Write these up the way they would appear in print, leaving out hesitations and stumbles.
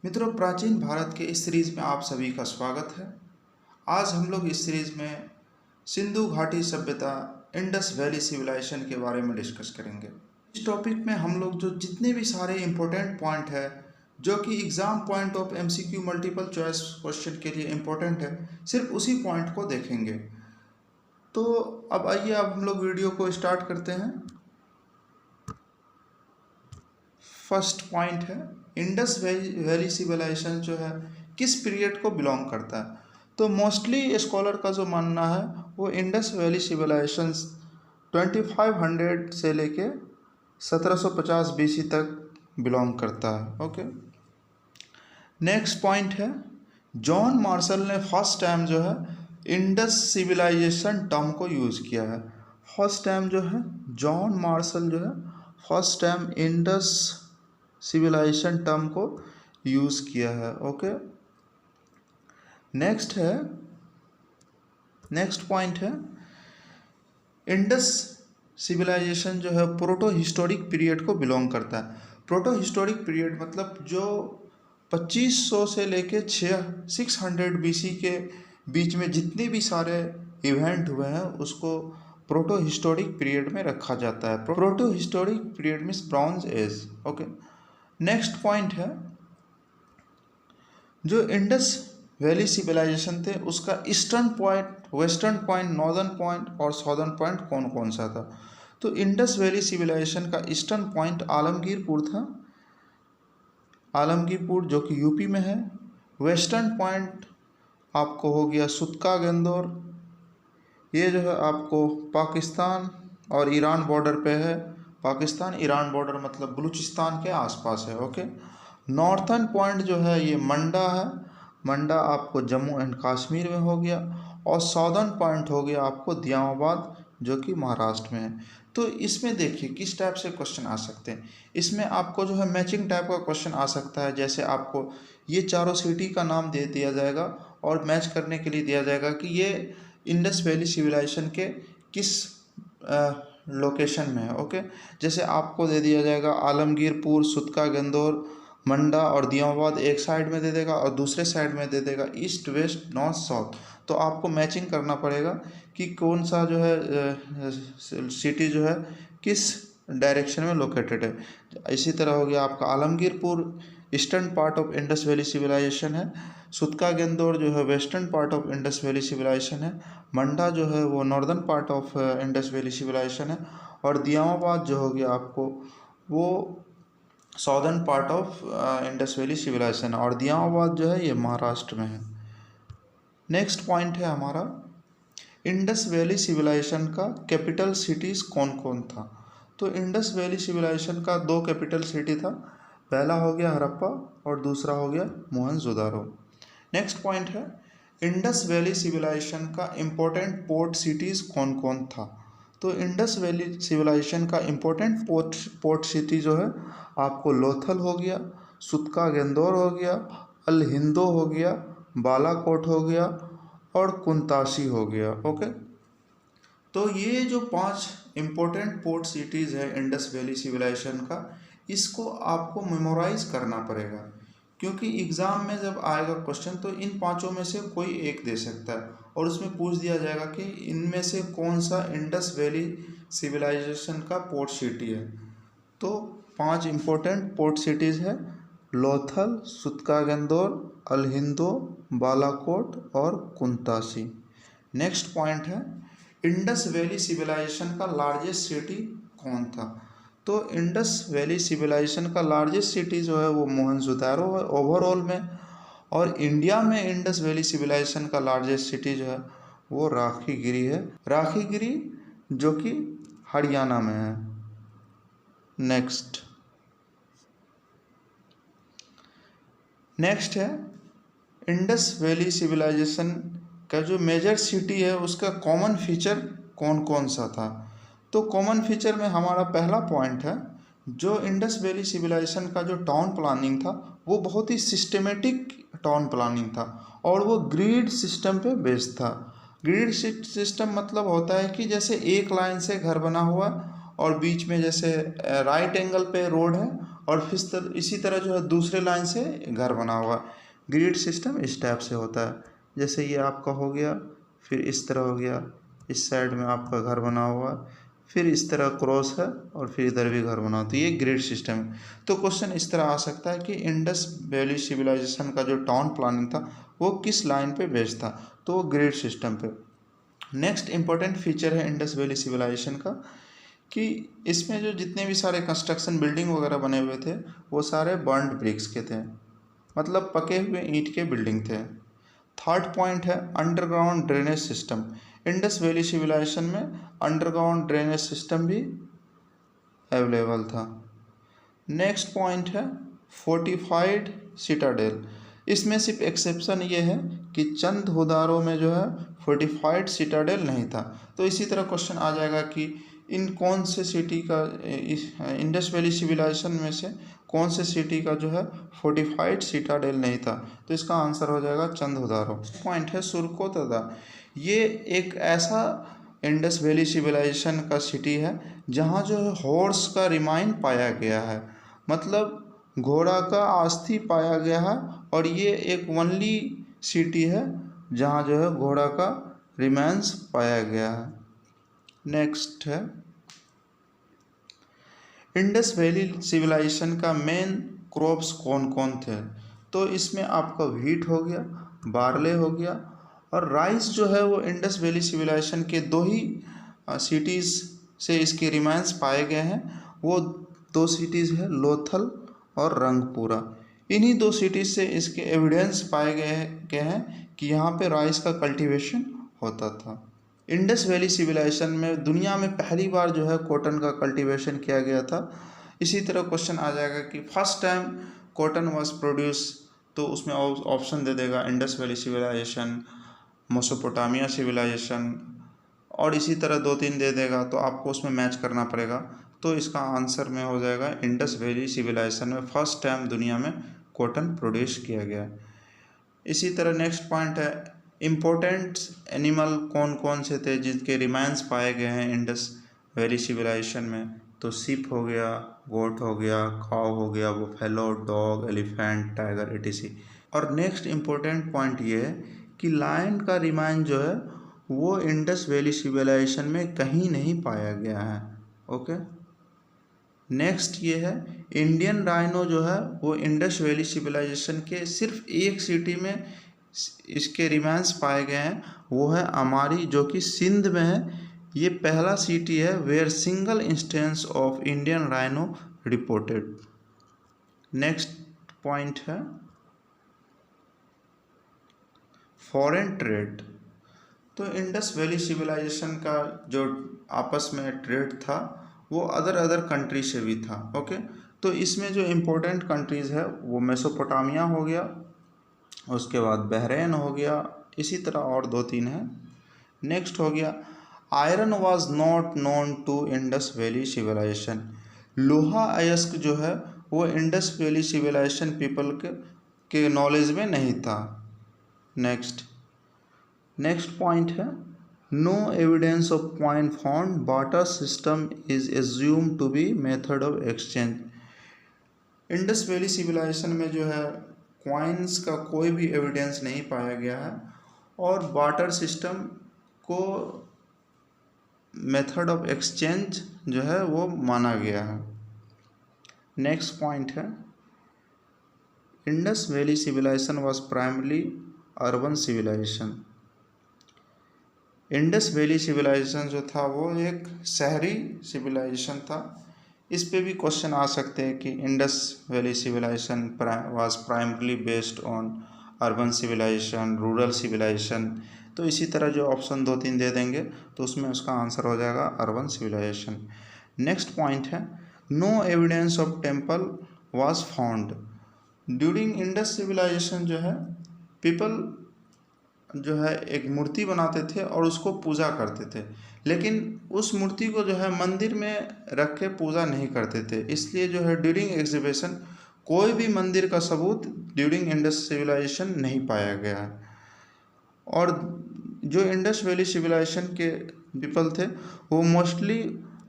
मित्रों, प्राचीन भारत के इस सीरीज में आप सभी का स्वागत है। आज हम लोग इस सीरीज में सिंधु घाटी सभ्यता, इंडस वैली सिविलाइजेशन के बारे में डिस्कस करेंगे। इस टॉपिक में हम लोग जो जितने भी सारे इम्पोर्टेंट पॉइंट है जो कि exam point of MCQ multiple choice question के लिए इम्पोर्टेंट है, सिर्फ उसी पॉइंट को देखेंगे। तो अब आइए, अब हम लोग वीडियो को स्टार्ट करते हैं। फर्स्ट पॉइंट है, इंडस वैली सिविलाइजेशन जो है किस पीरियड को बिलोंग करता है। तो मोस्टली स्कॉलर का जो मानना है वो इंडस वैली सिविलाइजेशन 2500 से लेके 1750 बीसी तक बिलोंग करता है। ओके, नेक्स्ट पॉइंट है, जॉन मार्शल ने फर्स्ट टाइम जो है इंडस सिविलाइजेशन टर्म को यूज़ किया है। फर्स्ट टाइम जो है जॉन मार्शल जो है first time Indus civilization term को यूज़ किया है। ओके, नेक्स्ट पॉइंट है, इंडस सिविलाइजेशन जो है प्रोटो हिस्टोरिक पीरियड को बिलोंग करता है। प्रोटो हिस्टोरिक पीरियड मतलब जो 2500 से लेके 600 बीसी के बीच में जितने भी सारे इवेंट हुए हैं उसको प्रोटो हिस्टोरिक पीरियड में रखा जाता है। Proto historic period means bronze age. Okay, next point है, जो इंडस वैली सिविलाइजेशन थे उसका eastern point, western point, northern point और साउदर्न पॉइंट कौन कौन सा था। तो इंडस वैली सिविलाइजेशन का ईस्टर्न पॉइंट आलमगीरपुर था, आलमगीरपुर जो कि यूपी में है। वेस्टर्न पॉइंट आपको हो गया सुतका गेंदौर, ये जो है आपको पाकिस्तान और ईरान बॉर्डर पे है। पाकिस्तान ईरान बॉर्डर मतलब बलूचिस्तान के आसपास है। ओके, नॉर्थर्न पॉइंट जो है ये मंडा है, मंडा आपको जम्मू एंड कश्मीर में हो गया। और साउदर्न पॉइंट हो गया आपको दियाबाद जो कि महाराष्ट्र में है। तो इसमें देखिए किस टाइप से क्वेश्चन आ सकते हैं। इसमें आपको जो है मैचिंग टाइप का क्वेश्चन आ सकता है, जैसे आपको ये चारों सिटी का नाम दे दिया जाएगा और मैच करने के लिए दिया जाएगा कि ये इंडस वैली सिविलाइजेशन के किस लोकेशन में है। ओके, जैसे आपको दे दिया जाएगा आलमगीरपुर, सुतका गेंदौर, मंडा और दियाबाद एक साइड में दे देगा और दूसरे साइड में दे देगा ईस्ट, वेस्ट, नॉर्थ, साउथ। तो आपको मैचिंग करना पड़ेगा कि कौन सा जो है सिटी जो है किस डायरेक्शन में लोकेटेड है। इसी तरह हो गया आपका Alamgirpur eastern part of Indus valley civilization है, सुतका गेंदौर जो है western part of Indus valley civilization है, मंडा जो है वो northern part of Indus valley civilization है, और दियाबाद जो हो गया आपको वो southern part of Indus valley civilization, और दियाबाद जो है ये महाराष्ट्र में है। नेक्स्ट पॉइंट है हमारा, इंडस वैली सिविलाइजेशन का कैपिटल सिटीज़ कौन कौन था। तो इंडस वैली सिविलाइजेशन का 2 कैपिटल सिटी था, पहला हो गया हड़प्पा और दूसरा हो गया मोहनजोदारो। नेक्स्ट पॉइंट है, इंडस वैली सिविलाइजेशन का इम्पोर्टेंट पोर्ट सिटीज़ कौन कौन था। तो इंडस वैली सिविलाइजेशन का इम्पोर्टेंट पोर्ट सिटी जो है आपको लोथल हो गया, सुतका गेंदौर हो गया, अल हिंदो हो गया, बालाकोट हो गया और कुंताशी हो गया। ओके, तो ये जो 5 इम्पोर्टेंट पोर्ट सिटीज़ है इंडस वैली सिविलाइजेशन का, इसको आपको मेमोराइज करना पड़ेगा, क्योंकि एग्ज़ाम में जब आएगा क्वेश्चन तो इन 5 में से कोई एक दे सकता है और उसमें पूछ दिया जाएगा कि इनमें से कौन सा इंडस वैली सिविलाइजेशन का पोर्ट सिटी है। तो 5 इम्पोर्टेंट पोर्ट सिटीज़ है लोथल, सुतका गेंदौर, अल हिंदो, बालाकोट और कुंताशी। नेक्स्ट पॉइंट है, इंडस वैली सिविलाइजेशन का लार्जेस्ट सिटी कौन था। तो इंडस वैली सिविलाइजेशन का लार्जेस्ट सिटी जो है वो मोहनजोदारो है ओवरऑल में, और इंडिया में इंडस वैली सिविलाइजेशन का लार्जेस्ट सिटी जो है वो राखीगिरी है, राखीगिरी जो कि हरियाणा में है। नेक्स्ट है, इंडस वैली सिविलाइजेशन का जो मेजर सिटी है उसका कॉमन फीचर कौन कौन सा था। तो कॉमन फीचर में हमारा पहला पॉइंट है, जो इंडस वैली सिविलाइजेशन का जो टाउन प्लानिंग था वो बहुत ही सिस्टमेटिक टाउन प्लानिंग था और वो ग्रिड सिस्टम पे बेस्ड था। ग्रिड सिस्टम मतलब होता है कि जैसे एक लाइन से घर बना हुआ और बीच में जैसे राइट एंगल पे रोड है और फिर इसी तरह जो है दूसरे लाइन से घर बना हुआ। ग्रिड सिस्टम इस टाइप से होता है, जैसे ये आपका हो गया, फिर इस तरह हो गया, इस साइड में आपका घर बना हुआ, फिर इस तरह क्रॉस है और फिर इधर भी घर बना, तो ये ग्रिड सिस्टम है। तो क्वेश्चन इस तरह आ सकता है कि इंडस वैली सिविलाइजेशन का जो टाउन प्लानिंग था वो किस लाइन पे बेस्ड था, तो वो ग्रिड सिस्टम पे। नेक्स्ट इंपॉर्टेंट फीचर है इंडस वैली सिविलाइजेशन का कि इसमें जो जितने भी सारे कंस्ट्रक्शन बिल्डिंग वगैरह बने हुए थे वो सारे बर्न्ड ब्रिक्स के थे, मतलब पके हुए ईंट के बिल्डिंग थे। थर्ड पॉइंट है underground drainage system. Indus valley civilization में अंडरग्राउंड ड्रेनेज सिस्टम भी अवेलेबल था। नेक्स्ट पॉइंट है फोर्टिफाइड सिटाडेल। इसमें सिर्फ एक्सेप्शन ये है कि चंद हुदारों में जो है फोर्टिफाइड सिटाडेल नहीं था। तो इसी तरह क्वेश्चन आ जाएगा कि इन कौन से सिटी का, इंडस वैली सिविलाइजेशन में से कौन से सिटी का जो है फोर्टिफाइड सिटाडेल नहीं था, तो इसका आंसर हो जाएगा चंद हुदारों। पॉइंट है सुरकोतदा। ये एक ऐसा इंडस वैली सिविलाइजेशन का सिटी है जहाँ जो है हॉर्स का रिमाइन पाया गया है, मतलब घोड़ा का अस्थि पाया गया है, और ये एक ओनली सिटी है जहाँ जो है घोड़ा का रिमाइंस पाया गया है। नेक्स्ट है इंडस वैली सिविलाइजेशन का मेन क्रॉप्स कौन कौन थे, तो इसमें आपका व्हीट हो गया, बार्ले हो गया, और राइस जो है वो इंडस वैली सिविलाइजेशन के दो ही सिटीज़ से इसके रिमाइंस पाए गए हैं। वो दो सिटीज़ है लोथल और रंगपुरा। इन्हीं दो सिटीज़ से इसके एविडेंस पाए गए हैं कि यहाँ पे राइस का कल्टीवेशन होता था। इंडस वैली सिविलाइजेशन में दुनिया में पहली बार जो है कॉटन का कल्टीवेशन किया गया था। इसी तरह क्वेश्चन आ जाएगा कि first time cotton was produce, तो उसमें ऑप्शन दे देगा Indus valley civilization, Mesopotamia civilization, और इसी तरह दो तीन दे देगा, तो आपको उसमें मैच करना पड़ेगा। तो इसका आंसर में हो जाएगा इंडस वैली सिविलाइजेशन में फर्स्ट टाइम दुनिया में कॉटन प्रोड्यूस किया गया। इसी तरह नेक्स्ट पॉइंट है इम्पोर्टेंट एनिमल कौन कौन से थे जिनके रिमाइंस पाए गए हैं इंडस वैली सिविलाइजेशन में, तो शिप हो गया, गोट हो गया, काऊ हो गया, buffalo, dog, elephant, tiger, etc. और नेक्स्ट इम्पोर्टेंट पॉइंट ये है कि लायन का रिमाइन जो है वो इंडस वैली सिविलाइजेशन में कहीं नहीं पाया गया है। ओके, नेक्स्ट ये है इंडियन राइनो जो है वो इंडस वैली सिविलाइजेशन के सिर्फ एक सिटी में इसके रिमाइंस पाए गए हैं, वो है अमारी, जो कि सिंध में है। ये पहला सिटी है where single instance of Indian rhino reported. Next point है फॉरेन ट्रेड। तो इंडस वैली सिविलाइजेशन का जो आपस में ट्रेड था वो अदर कंट्री से भी था। ओके, तो इसमें जो इम्पोर्टेंट कंट्रीज़ है वो मेसोपोटामिया हो गया, उसके बाद बहरीन हो गया, इसी तरह और दो तीन है। नेक्स्ट हो गया iron was not known to Indus valley civilization. लोहा अयस्क जो है वो इंडस वैली सिविलाइजेशन पीपल के नॉलेज में नहीं था। नेक्स्ट पॉइंट है no evidence of coin found, barter system is assumed to be method of exchange. Indus valley civilization में जो है कॉइन्स का कोई भी एविडेंस नहीं पाया गया है और बार्टर सिस्टम को मेथड ऑफ एक्सचेंज जो है वो माना गया है। नेक्स्ट पॉइंट है Indus valley civilization was primarily urban civilization. Indus valley civilization जो था वो एक शहरी सिविलाइजेशन था। इस पे भी क्वेश्चन आ सकते हैं कि Indus valley civilization was primarily based on urban civilization, rural civilization. तो इसी तरह जो ऑप्शन दो तीन दे देंगे तो उसमें उसका आंसर हो जाएगा अर्बन सिविलाइजेशन। नेक्स्ट पॉइंट है no evidence of temple was found. During Indus civilization जो है पीपल जो है एक मूर्ति बनाते थे और उसको पूजा करते थे, लेकिन उस मूर्ति को जो है मंदिर में रख के पूजा नहीं करते थे। इसलिए जो है ड्यूरिंग एग्जीबिशन कोई भी मंदिर का सबूत ड्यूरिंग इंडस सिविलाइजेशन नहीं पाया गया है। और जो इंडस वैली सिविलाइजेशन के पीपल थे वो मोस्टली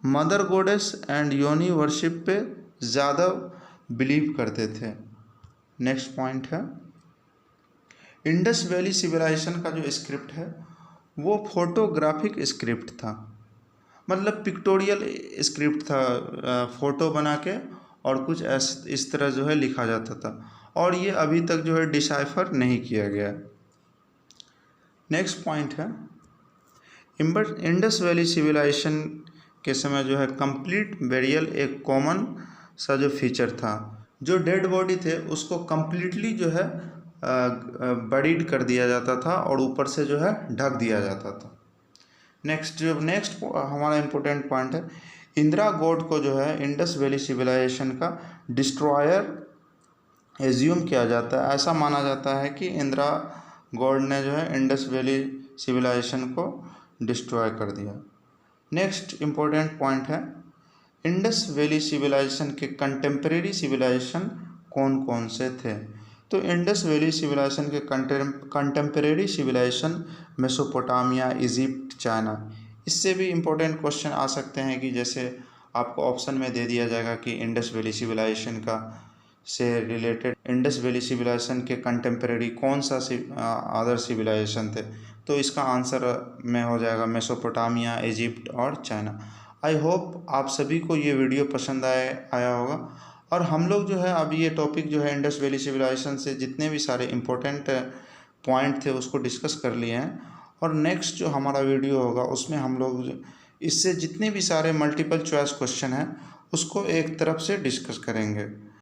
मदर गॉडेस एंड योनी वर्शिप पे ज़्यादा बिलीव करते थे। नेक्स्ट पॉइंट है, इंडस वैली सिविलाइजेशन का जो स्क्रिप्ट है वो फोटोग्राफिक स्क्रिप्ट था, मतलब पिक्टोरियल स्क्रिप्ट था, फ़ोटो बना के और कुछ इस तरह जो है लिखा जाता था, और ये अभी तक जो है डिसाइफर नहीं किया गया। नेक्स्ट पॉइंट है, इंडस वैली सिविलाइजेशन के समय जो है कंप्लीट बेरियल एक कॉमन सा जो फीचर था। जो डेड बॉडी थे उसको कंप्लीटली जो है बरीड कर दिया जाता था और ऊपर से जो है ढक दिया जाता था। नेक्स्ट हमारा इम्पोर्टेंट पॉइंट है, इंदिरा गॉड को जो है इंडस वैली सिविलाइजेशन का डिस्ट्रॉयर एज्यूम किया जाता है। ऐसा माना जाता है कि इंदिरा गॉड ने जो है इंडस वैली सिविलाइजेशन को डिस्ट्रॉय कर दिया। नेक्स्ट इम्पोर्टेंट पॉइंट है, इंडस वैली सिविलाइजेशन के कंटेम्प्रेरी सिविलाइजेशन कौन कौन से थे। तो इंडस वैली सिविलाइजेशन के contemporary civilization Mesopotamia, Egypt, China. इससे भी इम्पोर्टेंट क्वेश्चन आ सकते हैं कि जैसे आपको ऑप्शन में दे दिया जाएगा कि इंडस वैली सिविलाइजेशन का से रिलेटेड इंडस वैली सिविलाइजेशन के कंटेम्प्रेरी कौन सा अदर सिविलाइजेशन थे, तो इसका आंसर में हो जाएगा मेसोपोटामिया, इजिप्ट और चाइना। आई होप आप सभी को ये वीडियो पसंद आया होगा, और हम लोग जो है अब ये टॉपिक जो है इंडस वैली सिविलाइजेशन से जितने भी सारे इम्पोर्टेंट पॉइंट थे उसको डिस्कस कर लिए हैं, और नेक्स्ट जो हमारा वीडियो होगा उसमें हम लोग इससे जितने भी सारे मल्टीपल चॉइस क्वेश्चन हैं उसको एक तरफ से डिस्कस करेंगे।